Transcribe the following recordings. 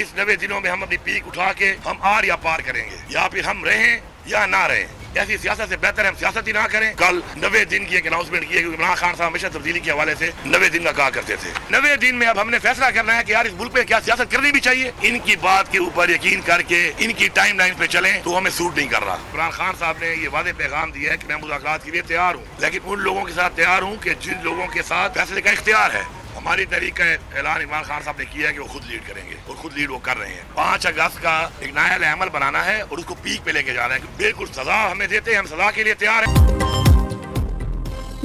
इस 90 दिनों में हम अपनी पीक उठा के हम आर या पार करेंगे, या फिर हम रहें या ना रहें। ऐसी सियासत से बेहतर है हम सियासत ही ना करें। कल 90 दिन की एक अनाउंसमेंट की है, क्योंकि इमरान खान साहब हमेशा तब्दीली के हवाले से 90 दिन का कहा करते थे। 90 दिन में अब हमने फैसला करना है कि यार इस मुल्क में क्या सियासत करनी भी चाहिए। इनकी बात के ऊपर यकीन करके इनकी टाइम लाइन पे चलें तो हमें सूट नहीं कर रहा। इमरान खान साहब ने ये वादे पैगाम दिया है कि मैं मुज़ाकरात के लिए तैयार हूँ, लेकिन उन लोगों के साथ तैयार हूँ कि जिन लोगों के साथ फैसले का इख्तियार है। हमारी तहरीक का ऐलान इमरान खान साहब ने किया है कि वो खुद लीड करेंगे, और खुद लीड वो कर रहे हैं। 5 अगस्त का एक नया अमल बनाना है और उसको पीक पे लेके जाना है। बिल्कुल सजा हमें देते हैं, हम सजा के लिए तैयार हैं।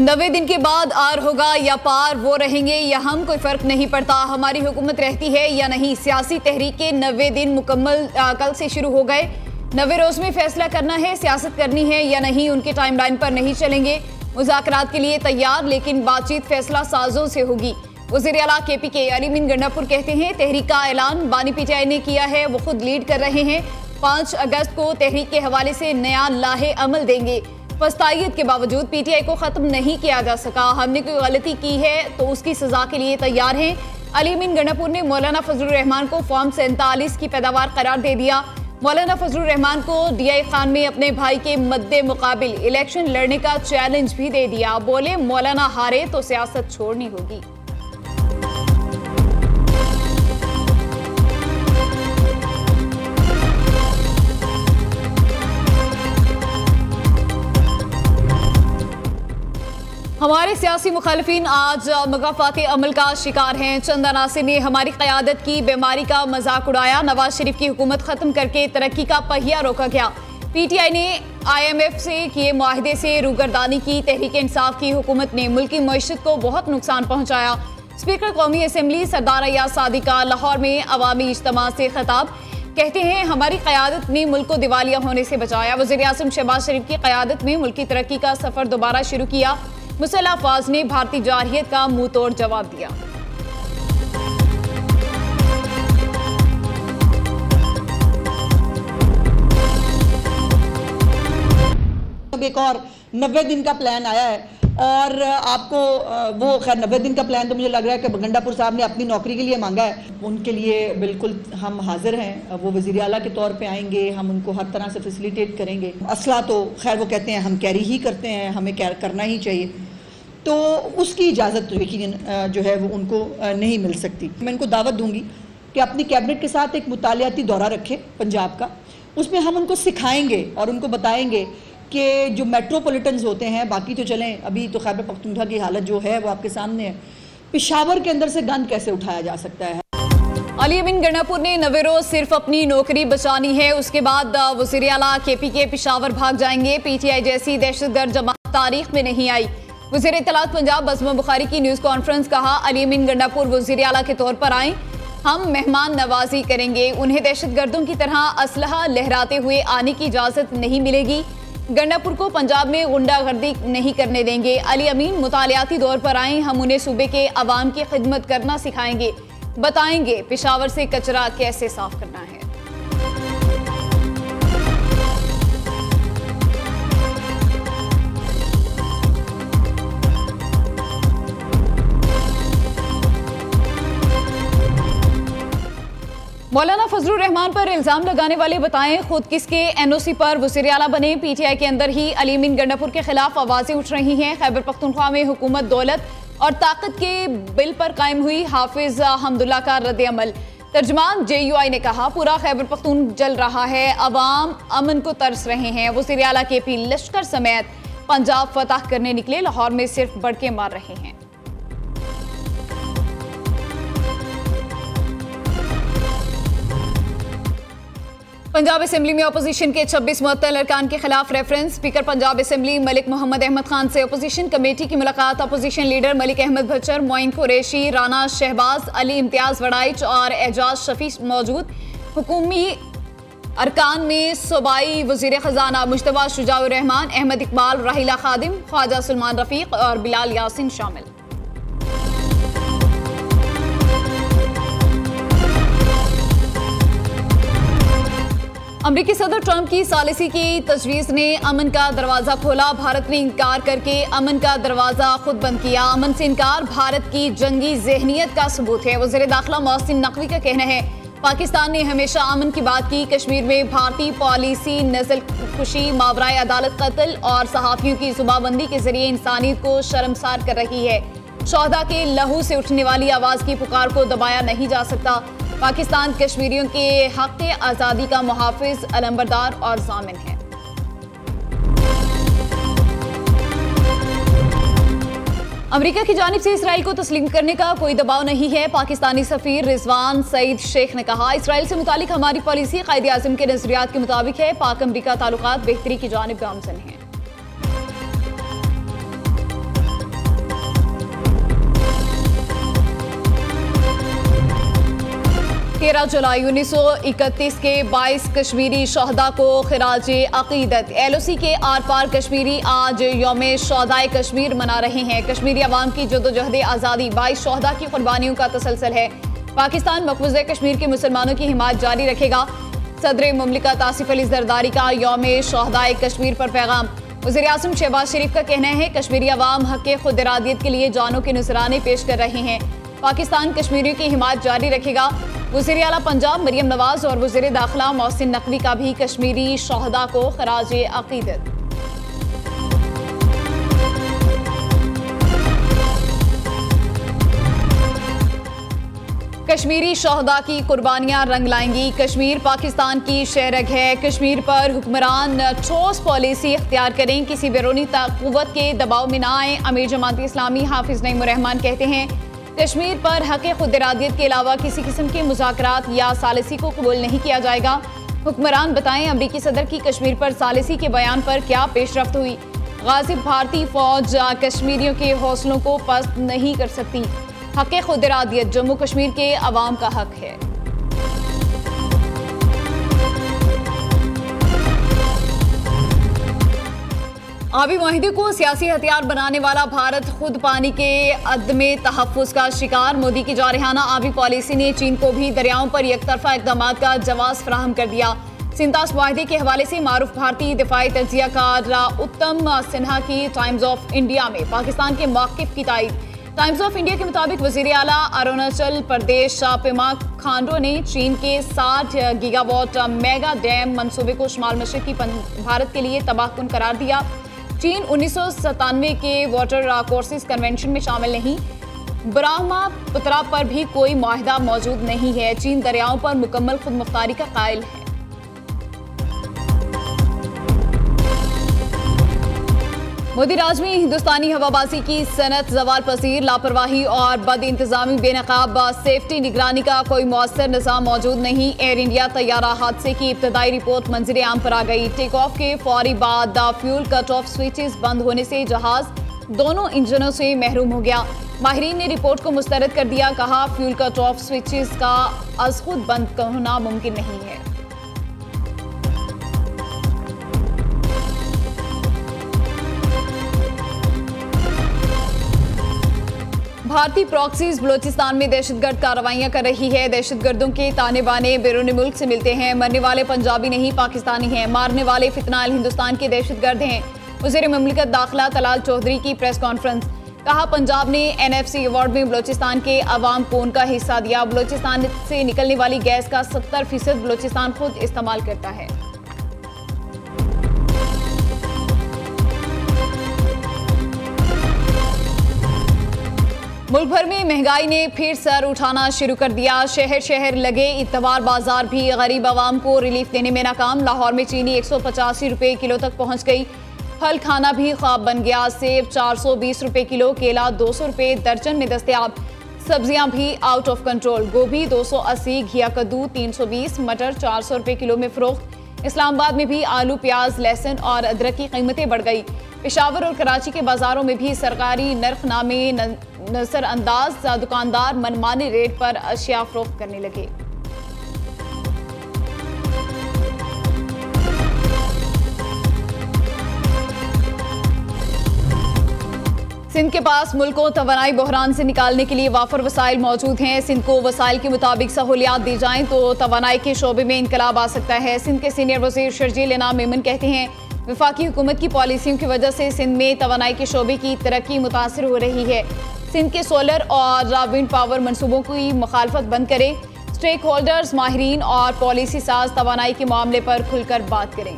90 दिन के बाद आर होगा या पार, वो रहेंगे या हम, कोई फर्क नहीं पड़ता। हमारी हुकूमत रहती है या नहीं। सियासी तहरीक के 90 दिन मुकम्मल कल से शुरू हो गए। 90 रोज में फैसला करना है, सियासत करनी है या नहीं। उनके टाइम लाइन पर नहीं चलेंगे। मुज़ाकरात के लिए तैयार, लेकिन बातचीत फैसला साजों से होगी। वज़ीर आला KPK अली अमीन गंडापुर कहते हैं तहरीक का ऐलान बानी PTI ने किया है, वो खुद लीड कर रहे हैं। 5 अगस्त को तहरीक के हवाले से नया लाहे अमल देंगे। फस्तायत के बावजूद PTI को ख़त्म नहीं किया जा सका। हमने कोई गलती की है तो उसकी सजा के लिए तैयार हैं। अली अमीन गंडापुर ने मौलाना फजलुर रहमान को फॉर्म 47 की पैदावार करार दे दिया। मौलाना फजलुर रहमान को DI खान में अपने भाई के मद्दे मुकाबिल इलेक्शन लड़ने का चैलेंज भी दे दिया। बोले मौलाना हारे तो सियासत छोड़नी होगी। हमारे सियासी मुखालिफिन आज मगाफाती अमल का शिकार हैं। चंद अनासिर ने हमारी क़यादत की बीमारी का मजाक उड़ाया। नवाज शरीफ की हुकूमत ख़त्म करके तरक्की का पहिया रोका गया। PTI ने IMF से किए मुआहदे से रूगर्दानी की। तहरीक इंसाफ की हुकूमत ने मुल्की मईशत को बहुत नुकसान पहुँचाया। स्पीकर कौमी असम्बली सरदार अय्याज सादी का लाहौर में अवामी इज्तिमा से खिताब, कहते हैं हमारी क़यादत ने मुल्क को दिवालिया होने से बचाया। वज़ीर आज़म शहबाज शरीफ की क़यादत में मुल्क की तरक्की का सफ़र दोबारा शुरू किया। मुसल्लह अफ़वाज ने भारतीय जारहियत का मुंह तोड़ जवाब दिया। अब एक और 90 दिन का प्लान आया है, और आपको वो खैर 90 दिन का प्लान तो मुझे लग रहा है कि गंडापुर साहब ने अपनी नौकरी के लिए मांगा है। उनके लिए बिल्कुल हम हाजिर हैं। वो वज़ीर आला के तौर पे आएंगे, हम उनको हर तरह से फैसिलिटेट करेंगे। असला तो खैर वो कहते हैं हम कैरी ही करते हैं, हमें कैर करना ही चाहिए, तो उसकी इजाज़त तो यकीनन जो है वो उनको नहीं मिल सकती। मैं इनको दावत दूंगी कि अपनी कैबिनेट के साथ एक मुतालियाती दौरा रखें पंजाब का। उसमें हम उनको सिखाएंगे और उनको बताएंगे कि जो मेट्रोपॉलिटन्स होते हैं, बाकी तो चलें, अभी तो खैबर पख्तूनख्वा की हालत जो है वो आपके सामने है, पेशावर के अंदर से गंद कैसे उठाया जा सकता है। अली अमीन गंडापुर ने 90 रोज सिर्फ अपनी नौकरी बचानी है, उसके बाद वज़ीर आला KPK पेशावर भाग जाएंगे। PTI जैसी दहशतगर्द जमात तारीख में नहीं आई। वज़ीर इत्तलात पंजाब बज़्म बुखारी की न्यूज़ कॉन्फ्रेंस, कहा अली अमीन गंडापुर वज़ीर आला के तौर पर आएँ, हम मेहमान नवाजी करेंगे। उन्हें दहशतगर्दों की तरह असलहा लहराते हुए आने की इजाज़त नहीं मिलेगी। गंडापुर को पंजाब में गुंडागर्दी नहीं करने देंगे। अली अमीन मुतालियाती दौर पर आएँ, हम उन्हें सूबे के अवाम की खिदमत करना सिखाएंगे, बताएंगे पेशावर से कचरा कैसे साफ करना है। मौलाना फजलुर रहमान पर इल्जाम लगाने वाले बताएं खुद किसके NOC पर वज़ीर आला बने। PTI के अंदर ही अली अमीन गंडापुर के खिलाफ आवाजें उठ रही हैं। खैबर पख्तूनख्वा में हुकूमत, दौलत और ताकत के बिल पर कायम हुई हाफिज हमदुल्ला का रद्द अमल। तर्जमान JUI ने कहा पूरा खैबर पख्तून जल रहा है, अवाम अमन को तरस रहे हैं। वज़ीर आला KP लश्कर समेत पंजाब फतह करने निकले, लाहौर में सिर्फ बढ़के मार रहे हैं। पंजाब असेंबली में अपोजिशन के 26 मुअत्तल अरकान के खिलाफ reference. Speaker Punjab assembly Malik Mohammad Ahmad Khan से अपोजिशन कमेटी की मुलाकात। अपोजिशन लीडर मलिक अहमद भच्चर, मोइन कुरैशी, राना शहबाज, अली इम्तियाज वड़ाइच और एजाज शफी मौजूद। हुकूमी अरकान में सूबाई वज़ीर ख़जाना मुश्तबा शुजाउर रहमान, अहमद इकबाल, राहिला खादिम, ख्वाजा सलमान रफ़ीक और बिलाल यासिन शामिल। अमरीकी सदर ट्रंप की सालिसी की तजवीज़ ने अमन का दरवाज़ा खोला। भारत ने इनकार करके अमन का दरवाज़ा खुद बंद किया। अमन से इनकार भारत की जंगी जहनीत का सबूत है। वज़ीर दाखिला मोहसिन नकवी का कहना है पाकिस्तान ने हमेशा अमन की बात की। कश्मीर में भारतीय पॉलिसी नस्ल कुशी, मावराए अदालत कत्ल और सहाफियों की जुबाबंदी के जरिए इंसानियत को शर्मसार कर रही है। शोहदा के लहू से उठने वाली आवाज की पुकार को दबाया नहीं जा सकता। पाकिस्तान कश्मीरियों के हक आज़ादी का मुहाफिज, अलंबरदार और जामिन है। अमेरिका की जानिब से इसराइल को तस्लीम करने का कोई दबाव नहीं है। पाकिस्तानी सफीर रिजवान सईद शेख ने कहा, इसराइल से मुतालिक हमारी पॉलिसी कायदे आज़म के नजरियात के मुताबिक है। पाक अमेरिका ताल्लुकात बेहतरी की जानिब गामजन हैं। 13 जुलाई 1931 के 22 कश्मीरी शोहदा को खिराजे अकीदत। LOC के आर पार कश्मीरी आज यौम शोहदाए कश्मीर मना रहे हैं। कश्मीरी अवाम की जदोजहद आज़ादी 22 शोहदा की कुर्बानियों का तसलसल है। पाकिस्तान मकबूजा कश्मीर के मुसलमानों की हिमायत जारी रखेगा। सदर मुमलिकत आसिफ अली जरदारी का यौम शोहदाए कश्मीर पर पैगाम। वज़ीर आज़म शहबाज शरीफ का कहना है, कश्मीरी अवाम हक़ खुद इरादियत के लिए जानों के नजराने पेश कर रहे हैं। पाकिस्तान कश्मीरियों की हिमायत जारी रखेगा। वज़ीर आला पंजाब मरियम नवाज और वज़ीर दाखिला मोहसिन नकवी का भी कश्मीरी शोहदा को खराजे अकीदत। कश्मीरी शोहदा की कुर्बानियां रंग लाएंगी। कश्मीर पाकिस्तान की शहरग है। कश्मीर पर हुक्मरान ठोस पॉलिसी इख्तियार करें, किसी बैरूनी ताक़ुव्वत के दबाव में न आए। अमीर जमात इस्लामी हाफिज नईम रहमान कहते हैं, कश्मीर पर हक़ खुद इरादियत के अलावा किसी किस्म के मुज़ाकरात या सालिसी को कबूल नहीं किया जाएगा। हुक्मरान बताएं, अमरीकी सदर की कश्मीर पर सालिसी के बयान पर क्या पेशरफ्त हुई। गाज़िब भारतीय फौज कश्मीरियों के हौसलों को पस्त नहीं कर सकती। हक़ खुद इरादियत जम्मू कश्मीर के अवाम का हक है। आबी माहिदे को सियासी हथियार बनाने वाला भारत खुद पानी के अदमे तहफ़्फ़ुज़ का शिकार। मोदी की जारहाना आबी पॉलिसी ने चीन को भी दरियाओं पर एकतरफा इक़दाम का जवाज़ फराहम कर दिया। सिंतास माहिदे के हवाले से मारूफ भारतीय दिफाई तज्ज़ियाकार उत्तम सिन्हा की टाइम्स ऑफ इंडिया में पाकिस्तान के मौक़िफ़ की तायीद। टाइम्स ऑफ इंडिया के मुताबिक वज़ीर आला अरुणाचल प्रदेश पेमा खांडू ने चीन के 60 गीगावाट मेगा डैम मंसूबे को शुमाल मशरिक़ी भारत के लिए तबाहकुन करार दिया। चीन 1997 के वाटर कोर्सेज कन्वेंशन में शामिल नहीं। ब्रह्मपुत्रा पर भी कोई मुआहदा मौजूद नहीं है। चीन दरियाओं पर मुकम्मल खुद मुख्तारी का कायल है। मोदी राज में हिंदुस्तानी हवाबाजी की सनत ज़वाल पसीर। लापरवाही और बद इंतजामी बेनकाब सेफ्टी निगरानी का कोई मौसर निज़ाम मौजूद नहीं। एयर इंडिया तैयारा हादसे की इब्तदाई रिपोर्ट मंजर आम पर आ गई। टेक ऑफ के फौरी बाद फ्यूल कट ऑफ स्विचेस बंद होने से जहाज दोनों इंजनों से महरूम हो गया। माहिरीन ने रिपोर्ट को मुस्तरद कर दिया। कहा, फ्यूल कट ऑफ स्विचेस का अज खुद बंद होना मुमकिन नहीं है। भारतीय प्रॉक्सीज बलोचिस्तान में दहशतगर्द कार्रवाइयां कर रही है। दहशतगर्दों के ताने बाने बैरून मुल्क से मिलते हैं। मरने वाले पंजाबी नहीं पाकिस्तानी हैं। मारने वाले फितनाल हिंदुस्तान के दहशतगर्द हैं। वज़ीर मुमलिकत दाखिला तलाल चौधरी की प्रेस कॉन्फ्रेंस। कहा, पंजाब ने NFC अवार्ड में बलोचिस्तान के अवाम को उनका हिस्सा दिया। बलोचिस्तान से निकलने वाली गैस का 70% बलोचिस्तान खुद इस्तेमाल करता है। मुल्क भर में महंगाई ने फिर सर उठाना शुरू कर दिया। शहर शहर लगे इतवार बाजार भी गरीब आवाम को रिलीफ देने में नाकाम। लाहौर में चीनी 185 रुपये किलो तक पहुंच गई। फल खाना भी ख्वाब बन गया। सेब 420 रुपये किलो, केला 200 रुपये दर्जन में दस्तयाब। सब्जियां भी आउट ऑफ कंट्रोल। गोभी 280, घिया कद्दू 320, मटर 400 रुपये किलो में फरोख्त। इस्लामाबाद में भी आलू, प्याज, लहसुन और अदरक की कीमतें बढ़ गई। पेशावर और कराची के बाजारों में भी सरकारी नरखनामे नजरअंदाज। दुकानदार मनमाने रेट पर अशिया फरोख्त करने लगे। सिंध के पास मुल्क को तवानाई बहरान से निकालने के लिए वाफर वसाइल मौजूद हैं। सिंध को वसाइल के मुताबिक सहूलियात दी जाएं तो तवानाई के शोबे में इनकलाब आ सकता है। सिंध के सीनियर वजीर शर्जील इनाम मेमन कहते हैं, वफाकी हुकूमत की पॉलिसियों की वजह से सिंध में तवानाई के शोबे की तरक्की मुतासर हो रही है। सिंध के सोलर और विंड पावर मनसूबों की मुखालफत बंद करें। स्टेक होल्डर्स, माहिरीन और पॉलिसी साज तवानाई के मामले पर खुलकर बात करें।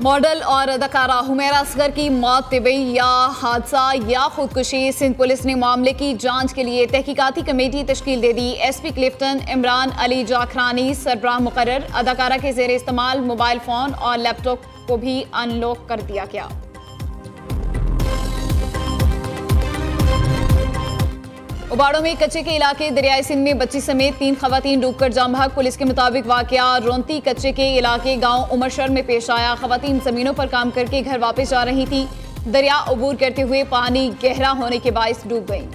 मॉडल और अदाकारा हुमैरा असगर की मौत तिबी या हादसा या खुदकुशी, सिंध पुलिस ने मामले की जांच के लिए तहकीकाती कमेटी तश्कील दे दी। एसपी क्लिफ्टन इमरान अली जाखरानी सरबराह मुकर्रर। अदाकारा के जेर इस्तेमाल मोबाइल फोन और लैपटॉप को भी अनलॉक कर दिया गया। उबाड़ों में कच्चे के इलाके दरियाई सिंध में बच्ची समेत 3 खवातीन डूबकर जाम बहक। पुलिस के मुताबिक वाकया रोंती कच्चे के इलाके गांव उमरशर में पेश आया। खवातीन जमीनों पर काम करके घर वापस जा रही थी। दरिया अबूर करते हुए पानी गहरा होने के बायस डूब गई।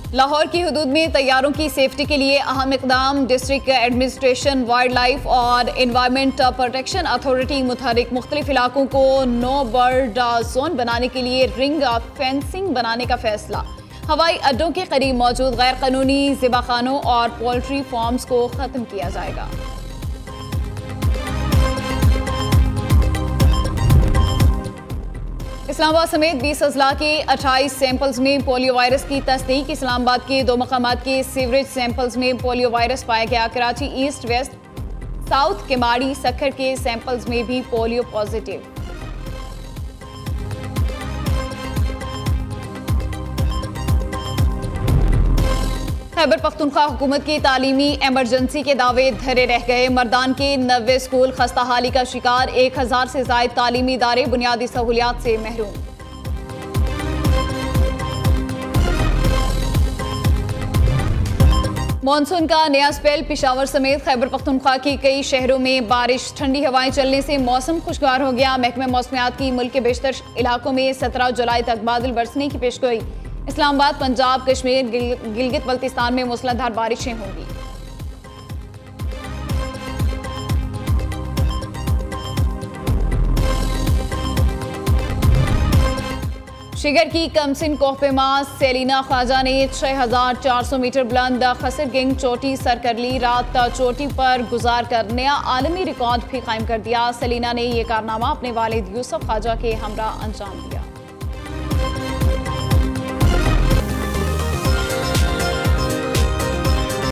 लाहौर की हुदूद में तैयारों की सेफ्टी के लिए अहम इकदाम। डिस्ट्रिक्ट एडमिनिस्ट्रेशन, वाइल्ड लाइफ और एनवायरमेंट प्रोटेक्शन अथॉरिटी मुतहरिक मुख्तलिफ इलाकों को नो बर्ड जोन बनाने के लिए रिंग फेंसिंग बनाने का फैसला। हवाई अड्डों के करीब मौजूद गैर कानूनी ज़िबाखानों और पोल्ट्री फार्म्स को ख़त्म किया जाएगा। इस्लामाबाद समेत 20 अजला के 28 सैंपल्स में पोलियो वायरस की तस्दीक। इस्लामाबाद के 2 मकामात के सीवरेज सैंपल्स में पोलियो वायरस पाया गया। Karachi east west south Keamari Sukkur के सैंपल्स में भी पोलियो पॉजिटिव। खैबर पख्तूनख्वा हुकूमत की तालीमी एमरजेंसी के दावे धरे रह गए। मर्दान के 90 स्कूल खस्ताहाली का शिकार। 1000 से जायद तालीमी इदारे बुनियादी सहूलियात से महरूम। मानसून का नया स्पेल। पेशावर समेत खैबर पख्तूनख्वा के कई शहरों में बारिश। ठंडी हवाएं चलने से मौसम खुशगवार हो गया। महकमा मौसमियात की मुल्क के बेशतर इलाकों में 17 जुलाई तक बादल बरसने की पेशगोई। इस्लामाबाद, पंजाब, कश्मीर, गिलगित बल्तिस्तान में मूसलाधार बारिशें होंगी। शिगर की कमसिन कोहपेमा सेलिना ख्वाजा ने 6400 मीटर बुलंद खसर गिंग चोटी सर कर ली। रात चोटी पर गुजार कर नया आलमी रिकॉर्ड भी कायम कर दिया। सेलिना ने यह कारनामा अपने वालिद यूसुफ ख्वाजा के हमरा अंजाम दिया।